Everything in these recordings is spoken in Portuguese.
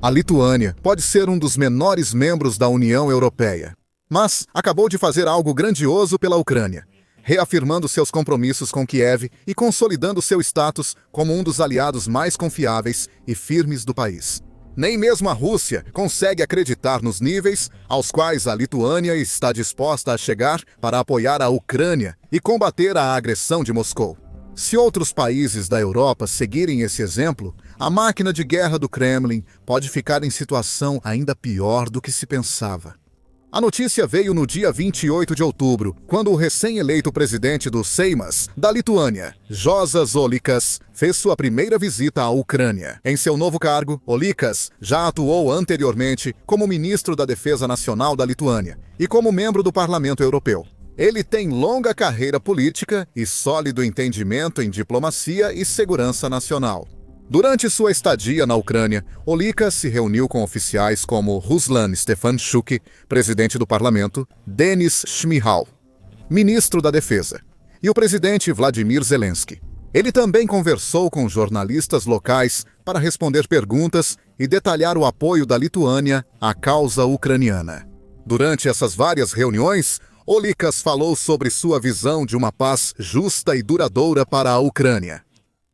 A Lituânia pode ser um dos menores membros da União Europeia, mas acabou de fazer algo grandioso pela Ucrânia, reafirmando seus compromissos com Kiev e consolidando seu status como um dos aliados mais confiáveis e firmes do país. Nem mesmo a Rússia consegue acreditar nos níveis aos quais a Lituânia está disposta a chegar para apoiar a Ucrânia e combater a agressão de Moscou. Se outros países da Europa seguirem esse exemplo, a máquina de guerra do Kremlin pode ficar em situação ainda pior do que se pensava. A notícia veio no dia 28 de outubro, quando o recém-eleito presidente do Seimas, da Lituânia, Juozas Olekas, fez sua primeira visita à Ucrânia. Em seu novo cargo, Olekas já atuou anteriormente como ministro da Defesa Nacional da Lituânia e como membro do Parlamento Europeu. Ele tem longa carreira política e sólido entendimento em diplomacia e segurança nacional. Durante sua estadia na Ucrânia, Olekas se reuniu com oficiais como Ruslan Stefanchuk, presidente do parlamento, Denis Shmyhal, ministro da Defesa, e o presidente Vladimir Zelensky. Ele também conversou com jornalistas locais para responder perguntas e detalhar o apoio da Lituânia à causa ucraniana. Durante essas várias reuniões, Olekas falou sobre sua visão de uma paz justa e duradoura para a Ucrânia.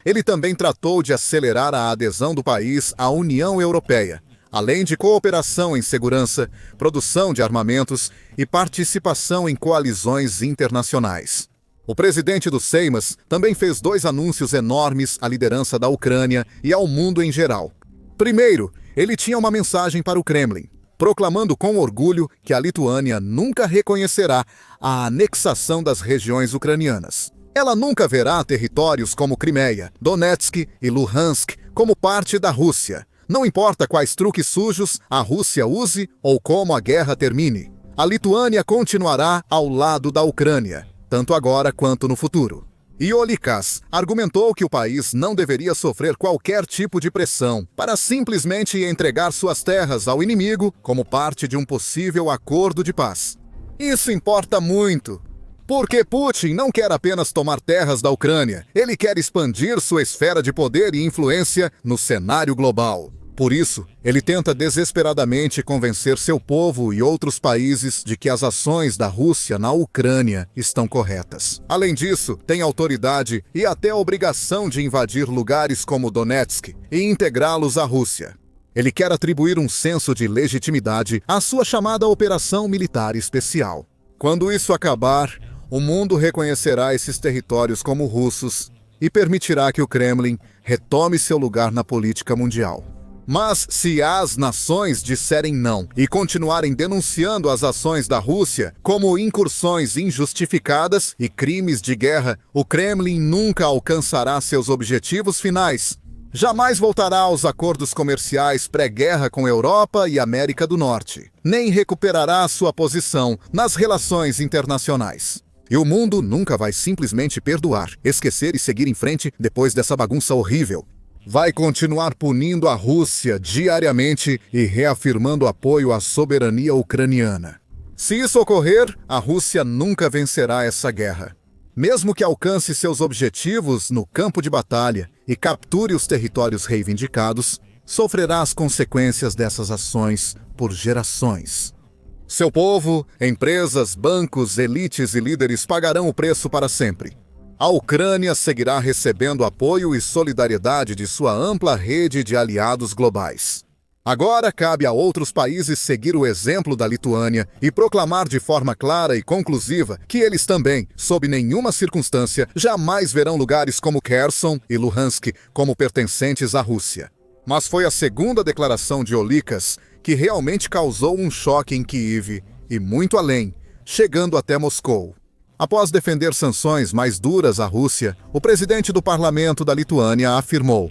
Ele também tratou de acelerar a adesão do país à União Europeia, além de cooperação em segurança, produção de armamentos e participação em coalizões internacionais. O presidente do Seimas também fez 2 anúncios enormes à liderança da Ucrânia e ao mundo em geral. Primeiro, ele tinha uma mensagem para o Kremlin, proclamando com orgulho que a Lituânia nunca reconhecerá a anexação das regiões ucranianas. Ela nunca verá territórios como Crimeia, Donetsk e Luhansk como parte da Rússia. Não importa quais truques sujos a Rússia use ou como a guerra termine. A Lituânia continuará ao lado da Ucrânia, tanto agora quanto no futuro. E Olekas argumentou que o país não deveria sofrer qualquer tipo de pressão para simplesmente entregar suas terras ao inimigo como parte de um possível acordo de paz. Isso importa muito, porque Putin não quer apenas tomar terras da Ucrânia, ele quer expandir sua esfera de poder e influência no cenário global. Por isso, ele tenta desesperadamente convencer seu povo e outros países de que as ações da Rússia na Ucrânia estão corretas. Além disso, tem autoridade e até a obrigação de invadir lugares como Donetsk e integrá-los à Rússia. Ele quer atribuir um senso de legitimidade à sua chamada Operação Militar Especial. Quando isso acabar, o mundo reconhecerá esses territórios como russos e permitirá que o Kremlin retome seu lugar na política mundial. Mas se as nações disserem não e continuarem denunciando as ações da Rússia como incursões injustificadas e crimes de guerra, o Kremlin nunca alcançará seus objetivos finais. Jamais voltará aos acordos comerciais pré-guerra com Europa e América do Norte, nem recuperará sua posição nas relações internacionais. E o mundo nunca vai simplesmente perdoar, esquecer e seguir em frente depois dessa bagunça horrível. Vai continuar punindo a Rússia diariamente e reafirmando apoio à soberania ucraniana. Se isso ocorrer, a Rússia nunca vencerá essa guerra. Mesmo que alcance seus objetivos no campo de batalha e capture os territórios reivindicados, sofrerá as consequências dessas ações por gerações. Seu povo, empresas, bancos, elites e líderes pagarão o preço para sempre. A Ucrânia seguirá recebendo apoio e solidariedade de sua ampla rede de aliados globais. Agora cabe a outros países seguir o exemplo da Lituânia e proclamar de forma clara e conclusiva que eles também, sob nenhuma circunstância, jamais verão lugares como Kherson e Luhansk como pertencentes à Rússia. Mas foi a segunda declaração de Olekas que realmente causou um choque em Kiev e muito além, chegando até Moscou. Após defender sanções mais duras à Rússia, o presidente do parlamento da Lituânia afirmou: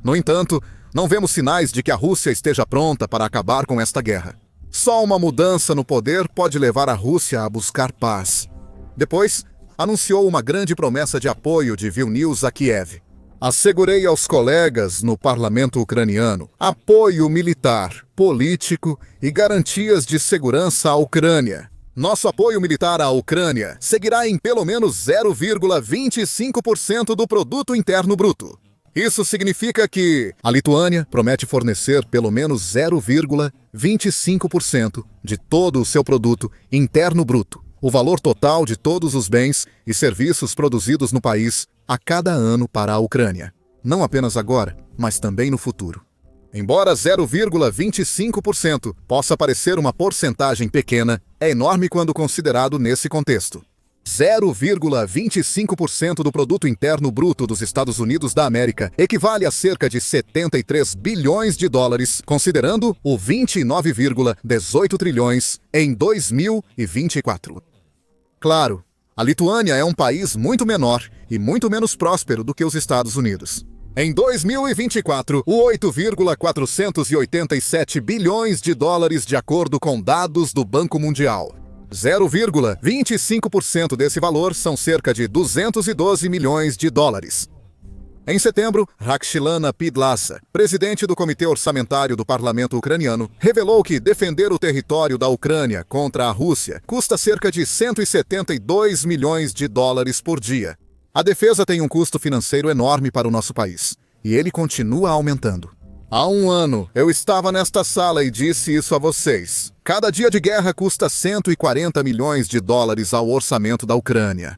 "No entanto, não vemos sinais de que a Rússia esteja pronta para acabar com esta guerra. Só uma mudança no poder pode levar a Rússia a buscar paz." Depois, anunciou uma grande promessa de apoio de Vilnius a Kiev. "Assegurei aos colegas no parlamento ucraniano apoio militar, político e garantias de segurança à Ucrânia. Nosso apoio militar à Ucrânia seguirá em pelo menos 0,25% do produto interno bruto. Isso significa que a Lituânia promete fornecer pelo menos 0,25% de todo o seu produto interno bruto, o valor total de todos os bens e serviços produzidos no país a cada ano para a Ucrânia. Não apenas agora, mas também no futuro. Embora 0,25% possa parecer uma porcentagem pequena, é enorme quando considerado nesse contexto. 0,25% do produto interno bruto dos Estados Unidos da América equivale a cerca de 73 bilhões de dólares, considerando o 29,18 trilhões em 2024. Claro, a Lituânia é um país muito menor e muito menos próspero do que os Estados Unidos. Em 2024, o 8,487 bilhões de dólares de acordo com dados do Banco Mundial. 0,25% desse valor são cerca de 212 milhões de dólares. Em setembro, Rakshilana Pidlasa, presidente do Comitê Orçamentário do Parlamento Ucraniano, revelou que defender o território da Ucrânia contra a Rússia custa cerca de 172 milhões de dólares por dia. A defesa tem um custo financeiro enorme para o nosso país, e ele continua aumentando. Há um ano, eu estava nesta sala e disse isso a vocês. Cada dia de guerra custa 140 milhões de dólares ao orçamento da Ucrânia.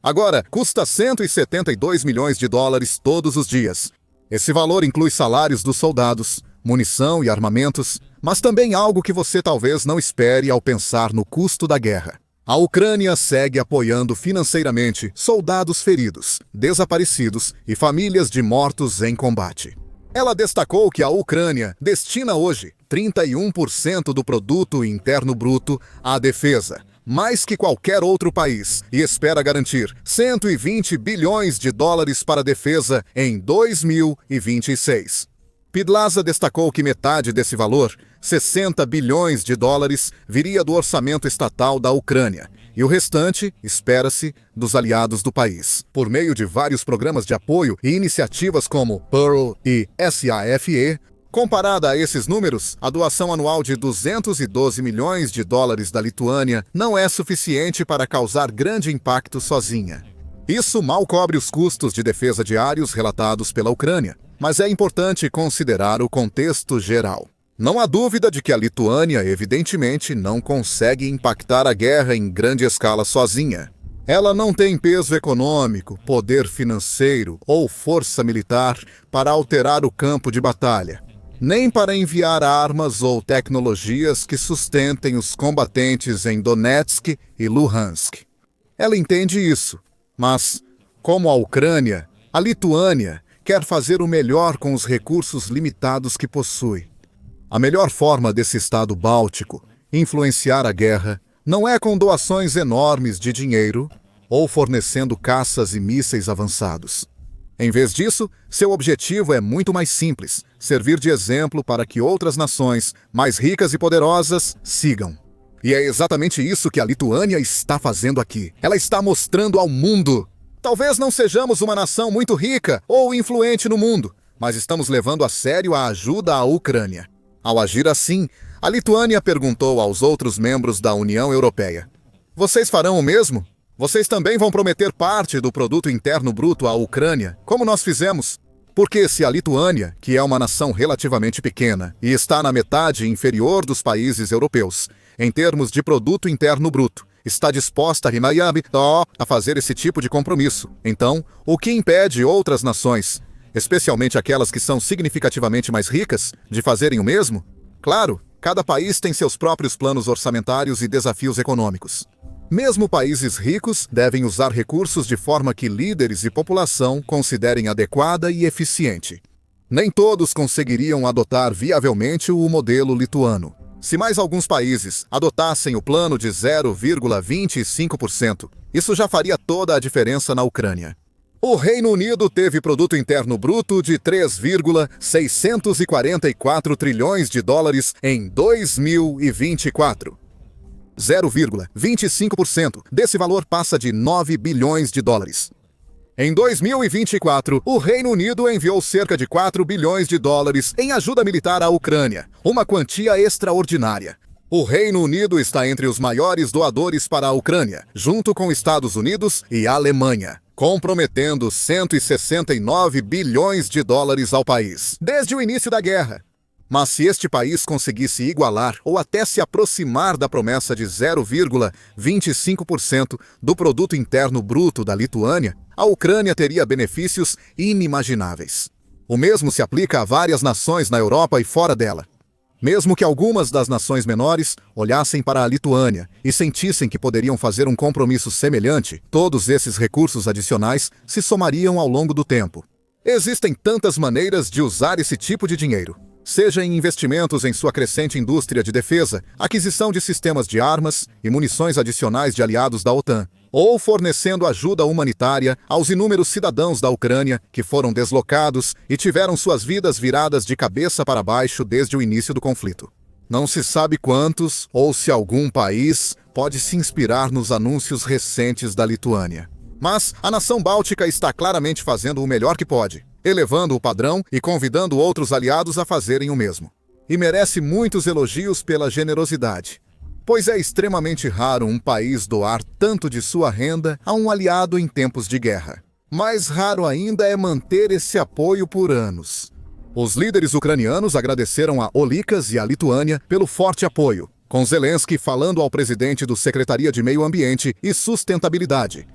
Agora, custa 172 milhões de dólares todos os dias. Esse valor inclui salários dos soldados, munição e armamentos, mas também algo que você talvez não espere ao pensar no custo da guerra. A Ucrânia segue apoiando financeiramente soldados feridos, desaparecidos e famílias de mortos em combate. Ela destacou que a Ucrânia destina hoje 31% do produto interno bruto à defesa, mais que qualquer outro país, e espera garantir 120 bilhões de dólares para a defesa em 2026. Pidlasa destacou que metade desse valor, 60 bilhões de dólares, viria do orçamento estatal da Ucrânia, e o restante, espera-se, dos aliados do país, por meio de vários programas de apoio e iniciativas como Pearl e SAFE. Comparada a esses números, a doação anual de 212 milhões de dólares da Lituânia não é suficiente para causar grande impacto sozinha. Isso mal cobre os custos de defesa diários relatados pela Ucrânia, mas é importante considerar o contexto geral. Não há dúvida de que a Lituânia, evidentemente, não consegue impactar a guerra em grande escala sozinha. Ela não tem peso econômico, poder financeiro ou força militar para alterar o campo de batalha, nem para enviar armas ou tecnologias que sustentem os combatentes em Donetsk e Luhansk. Ela entende isso, mas, como a Ucrânia, a Lituânia quer fazer o melhor com os recursos limitados que possui. A melhor forma desse Estado báltico influenciar a guerra não é com doações enormes de dinheiro ou fornecendo caças e mísseis avançados. Em vez disso, seu objetivo é muito mais simples: servir de exemplo para que outras nações, mais ricas e poderosas, sigam. E é exatamente isso que a Lituânia está fazendo aqui. Ela está mostrando ao mundo. Talvez não sejamos uma nação muito rica ou influente no mundo, mas estamos levando a sério a ajuda à Ucrânia. Ao agir assim, a Lituânia perguntou aos outros membros da União Europeia: vocês farão o mesmo? Vocês também vão prometer parte do produto interno bruto à Ucrânia, como nós fizemos? Porque se a Lituânia, que é uma nação relativamente pequena e está na metade inferior dos países europeus, em termos de produto interno bruto, está disposta a fazer esse tipo de compromisso, então, o que impede outras nações, especialmente aquelas que são significativamente mais ricas, de fazerem o mesmo? Claro, cada país tem seus próprios planos orçamentários e desafios econômicos. Mesmo países ricos devem usar recursos de forma que líderes e população considerem adequada e eficiente. Nem todos conseguiriam adotar viavelmente o modelo lituano. Se mais alguns países adotassem o plano de 0,25%, isso já faria toda a diferença na Ucrânia. O Reino Unido teve produto interno bruto de 3,644 trilhões de dólares em 2024. 0,25% desse valor passa de 9 bilhões de dólares. Em 2024, o Reino Unido enviou cerca de 4 bilhões de dólares em ajuda militar à Ucrânia, uma quantia extraordinária. O Reino Unido está entre os maiores doadores para a Ucrânia, junto com Estados Unidos e Alemanha. comprometendo 169 bilhões de dólares ao país desde o início da guerra. Mas se este país conseguisse igualar ou até se aproximar da promessa de 0,25% do produto interno bruto da Lituânia, a Ucrânia teria benefícios inimagináveis. O mesmo se aplica a várias nações na Europa e fora dela. Mesmo que algumas das nações menores olhassem para a Lituânia e sentissem que poderiam fazer um compromisso semelhante, todos esses recursos adicionais se somariam ao longo do tempo. Existem tantas maneiras de usar esse tipo de dinheiro. Seja em investimentos em sua crescente indústria de defesa, aquisição de sistemas de armas e munições adicionais de aliados da OTAN, ou fornecendo ajuda humanitária aos inúmeros cidadãos da Ucrânia que foram deslocados e tiveram suas vidas viradas de cabeça para baixo desde o início do conflito. Não se sabe quantos ou se algum país pode se inspirar nos anúncios recentes da Lituânia. Mas a nação báltica está claramente fazendo o melhor que pode, elevando o padrão e convidando outros aliados a fazerem o mesmo. E merece muitos elogios pela generosidade, pois é extremamente raro um país doar tanto de sua renda a um aliado em tempos de guerra. Mais raro ainda é manter esse apoio por anos. Os líderes ucranianos agradeceram a Olikas e a Lituânia pelo forte apoio, com Zelensky falando ao presidente do Secretaria de Meio Ambiente e Sustentabilidade: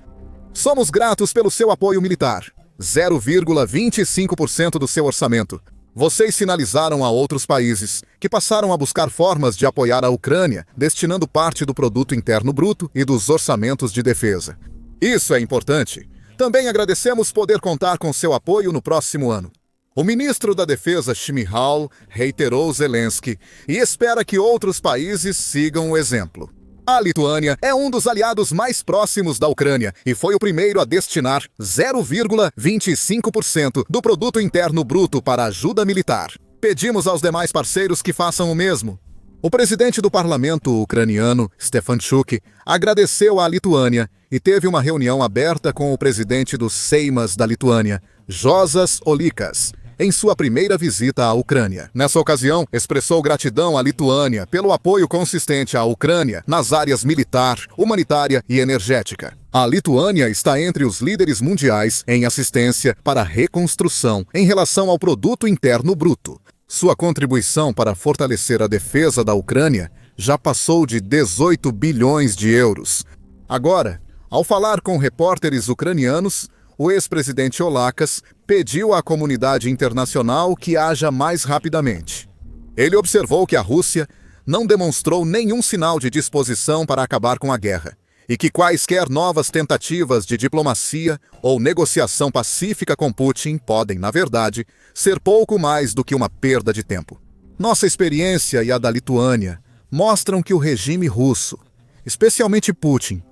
"Somos gratos pelo seu apoio militar. 0,25% do seu orçamento. Vocês sinalizaram a outros países, que passaram a buscar formas de apoiar a Ucrânia, destinando parte do produto interno bruto e dos orçamentos de defesa. Isso é importante. Também agradecemos poder contar com seu apoio no próximo ano." O ministro da Defesa, Shmyhal, reiterou Zelensky e espera que outros países sigam o exemplo. A Lituânia é um dos aliados mais próximos da Ucrânia e foi o primeiro a destinar 0,25% do produto interno bruto para ajuda militar. Pedimos aos demais parceiros que façam o mesmo. O presidente do parlamento ucraniano, Stefanchuk, agradeceu à Lituânia e teve uma reunião aberta com o presidente dos Seimas da Lituânia, Jozas Olikas, em sua primeira visita à Ucrânia. Nessa ocasião, expressou gratidão à Lituânia pelo apoio consistente à Ucrânia nas áreas militar, humanitária e energética. A Lituânia está entre os líderes mundiais em assistência para a reconstrução em relação ao produto interno bruto. Sua contribuição para fortalecer a defesa da Ucrânia já passou de 18 bilhões de euros. Agora, ao falar com repórteres ucranianos, o ex-presidente Olakas pediu à comunidade internacional que haja mais rapidamente. Ele observou que a Rússia não demonstrou nenhum sinal de disposição para acabar com a guerra e que quaisquer novas tentativas de diplomacia ou negociação pacífica com Putin podem, na verdade, ser pouco mais do que uma perda de tempo. Nossa experiência e a da Lituânia mostram que o regime russo, especialmente Putin,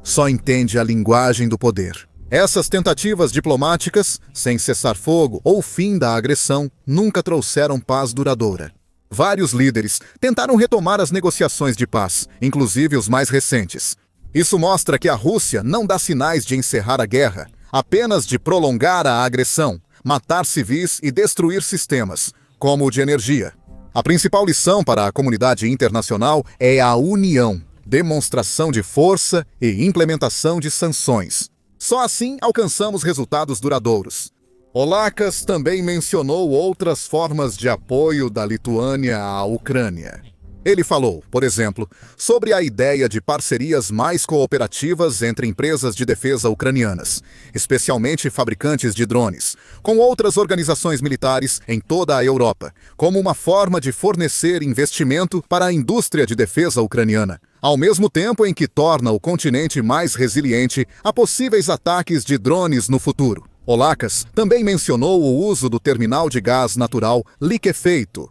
só entende a linguagem do poder. Essas tentativas diplomáticas, sem cessar-fogo ou fim da agressão, nunca trouxeram paz duradoura. Vários líderes tentaram retomar as negociações de paz, inclusive os mais recentes. Isso mostra que a Rússia não dá sinais de encerrar a guerra, apenas de prolongar a agressão, matar civis e destruir sistemas, como o de energia. A principal lição para a comunidade internacional é a união, demonstração de força e implementação de sanções. Só assim alcançamos resultados duradouros. Olakas também mencionou outras formas de apoio da Lituânia à Ucrânia. Ele falou, por exemplo, sobre a ideia de parcerias mais cooperativas entre empresas de defesa ucranianas, especialmente fabricantes de drones, com outras organizações militares em toda a Europa, como uma forma de fornecer investimento para a indústria de defesa ucraniana, ao mesmo tempo em que torna o continente mais resiliente a possíveis ataques de drones no futuro. Olakas também mencionou o uso do terminal de gás natural liquefeito,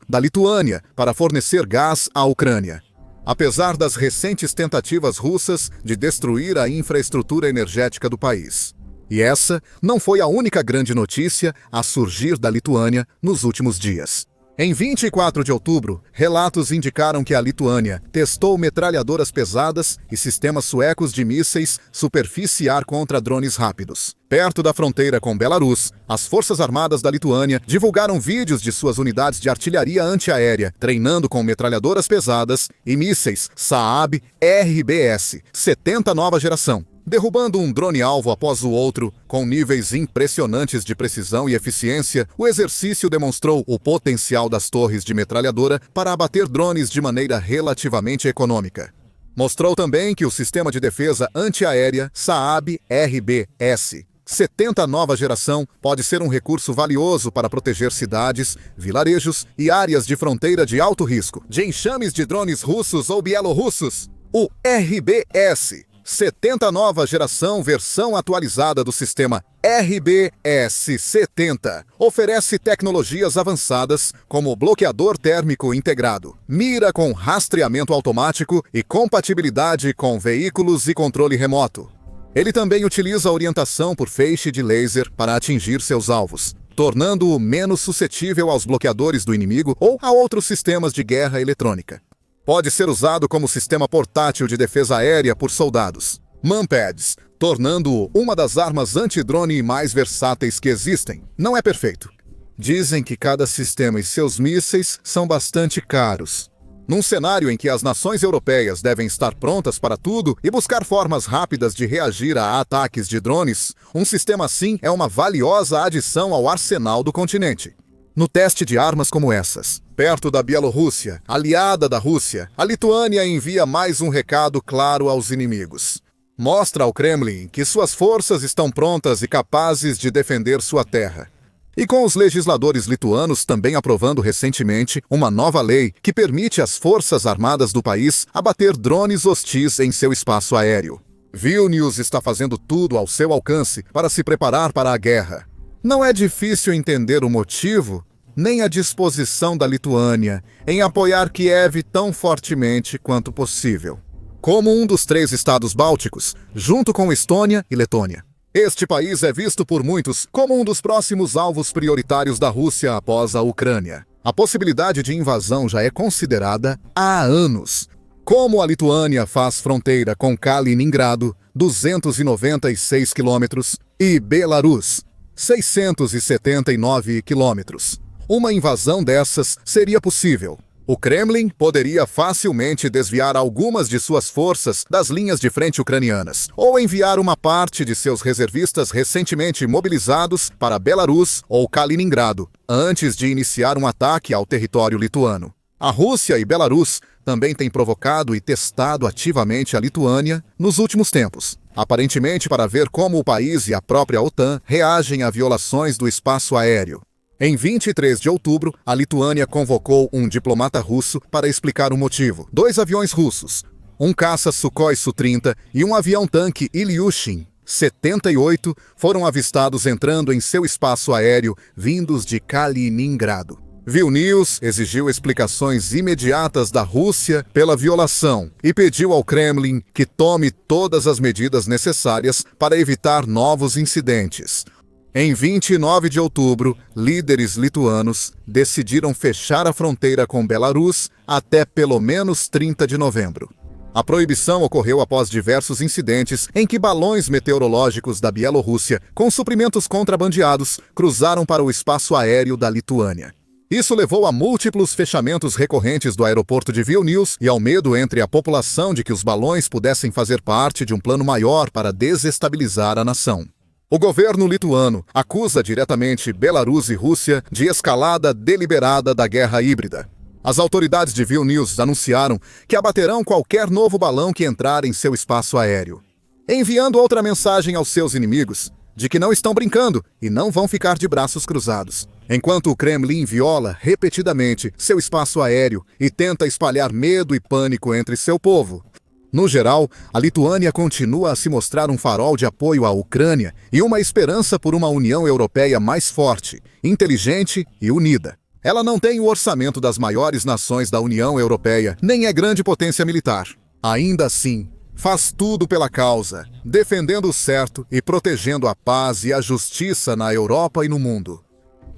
da Lituânia, para fornecer gás à Ucrânia. Apesar das recentes tentativas russas de destruir a infraestrutura energética do país. E essa não foi a única grande notícia a surgir da Lituânia nos últimos dias. Em 24 de outubro, relatos indicaram que a Lituânia testou metralhadoras pesadas e sistemas suecos de mísseis superfície-ar contra drones rápidos. Perto da fronteira com Belarus, as Forças Armadas da Lituânia divulgaram vídeos de suas unidades de artilharia antiaérea treinando com metralhadoras pesadas e mísseis Saab RBS 70 nova geração, Derrubando um drone-alvo após o outro, com níveis impressionantes de precisão e eficiência, o exercício demonstrou o potencial das torres de metralhadora para abater drones de maneira relativamente econômica. Mostrou também que o sistema de defesa antiaérea Saab RBS 70 nova geração pode ser um recurso valioso para proteger cidades, vilarejos e áreas de fronteira de alto risco de enxames de drones russos ou bielorrussos. O RBS 70 nova geração versão atualizada do sistema RBS-70 oferece tecnologias avançadas como bloqueador térmico integrado, mira com rastreamento automático e compatibilidade com veículos e controle remoto. Ele também utiliza orientação por feixe de laser para atingir seus alvos, tornando-o menos suscetível aos bloqueadores do inimigo ou a outros sistemas de guerra eletrônica. Pode ser usado como sistema portátil de defesa aérea por soldados, manpads, tornando-o uma das armas antidrone mais versáteis que existem. Não é perfeito. Dizem que cada sistema e seus mísseis são bastante caros. Num cenário em que as nações europeias devem estar prontas para tudo e buscar formas rápidas de reagir a ataques de drones, um sistema assim é uma valiosa adição ao arsenal do continente. No teste de armas como essas, perto da Bielorrússia, aliada da Rússia, a Lituânia envia mais um recado claro aos inimigos. Mostra ao Kremlin que suas forças estão prontas e capazes de defender sua terra. E com os legisladores lituanos também aprovando recentemente uma nova lei que permite às forças armadas do país abater drones hostis em seu espaço aéreo. Vilnius está fazendo tudo ao seu alcance para se preparar para a guerra. Não é difícil entender o motivo, nem a disposição da Lituânia em apoiar Kiev tão fortemente quanto possível. Como um dos 3 estados bálticos, junto com Estônia e Letônia. Este país é visto por muitos como um dos próximos alvos prioritários da Rússia após a Ucrânia. A possibilidade de invasão já é considerada há anos. Como a Lituânia faz fronteira com Kaliningrado, 296 quilômetros, e Belarus, 679 quilômetros. Uma invasão dessas seria possível. O Kremlin poderia facilmente desviar algumas de suas forças das linhas de frente ucranianas, ou enviar uma parte de seus reservistas recentemente mobilizados para Belarus ou Kaliningrado, antes de iniciar um ataque ao território lituano. A Rússia e Belarus também têm provocado e testado ativamente a Lituânia nos últimos tempos, aparentemente para ver como o país e a própria OTAN reagem a violações do espaço aéreo. Em 23 de outubro, a Lituânia convocou um diplomata russo para explicar o motivo. 2 aviões russos, um caça Sukhoi Su-30 e um avião-tanque Ilyushin 78 foram avistados entrando em seu espaço aéreo vindos de Kaliningrado. Vilnius exigiu explicações imediatas da Rússia pela violação e pediu ao Kremlin que tome todas as medidas necessárias para evitar novos incidentes. Em 29 de outubro, líderes lituanos decidiram fechar a fronteira com Belarus até pelo menos 30 de novembro. A proibição ocorreu após diversos incidentes em que balões meteorológicos da Bielorrússia, com suprimentos contrabandeados, cruzaram para o espaço aéreo da Lituânia. Isso levou a múltiplos fechamentos recorrentes do aeroporto de Vilnius e ao medo entre a população de que os balões pudessem fazer parte de um plano maior para desestabilizar a nação. O governo lituano acusa diretamente Belarus e Rússia de escalada deliberada da guerra híbrida. As autoridades de Vilnius anunciaram que abaterão qualquer novo balão que entrar em seu espaço aéreo, enviando outra mensagem aos seus inimigos de que não estão brincando e não vão ficar de braços cruzados. Enquanto o Kremlin viola repetidamente seu espaço aéreo e tenta espalhar medo e pânico entre seu povo. No geral, a Lituânia continua a se mostrar um farol de apoio à Ucrânia e uma esperança por uma União Europeia mais forte, inteligente e unida. Ela não tem o orçamento das maiores nações da União Europeia, nem é grande potência militar. Ainda assim, faz tudo pela causa, defendendo o certo e protegendo a paz e a justiça na Europa e no mundo.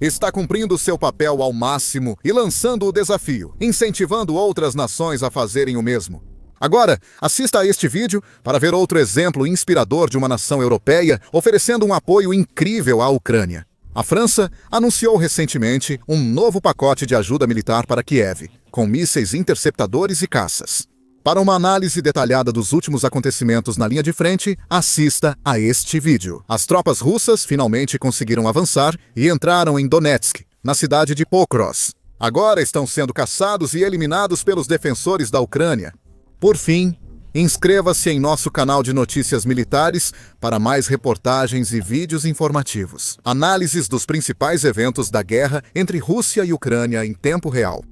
Está cumprindo seu papel ao máximo e lançando o desafio, incentivando outras nações a fazerem o mesmo. Agora, assista a este vídeo para ver outro exemplo inspirador de uma nação europeia oferecendo um apoio incrível à Ucrânia. A França anunciou recentemente um novo pacote de ajuda militar para Kiev, com mísseis interceptadores e caças. Para uma análise detalhada dos últimos acontecimentos na linha de frente, assista a este vídeo. As tropas russas finalmente conseguiram avançar e entraram em Donetsk, na cidade de Pokrovsk. Agora estão sendo caçados e eliminados pelos defensores da Ucrânia. Por fim, inscreva-se em nosso canal de notícias militares para mais reportagens e vídeos informativos. Análises dos principais eventos da guerra entre Rússia e Ucrânia em tempo real.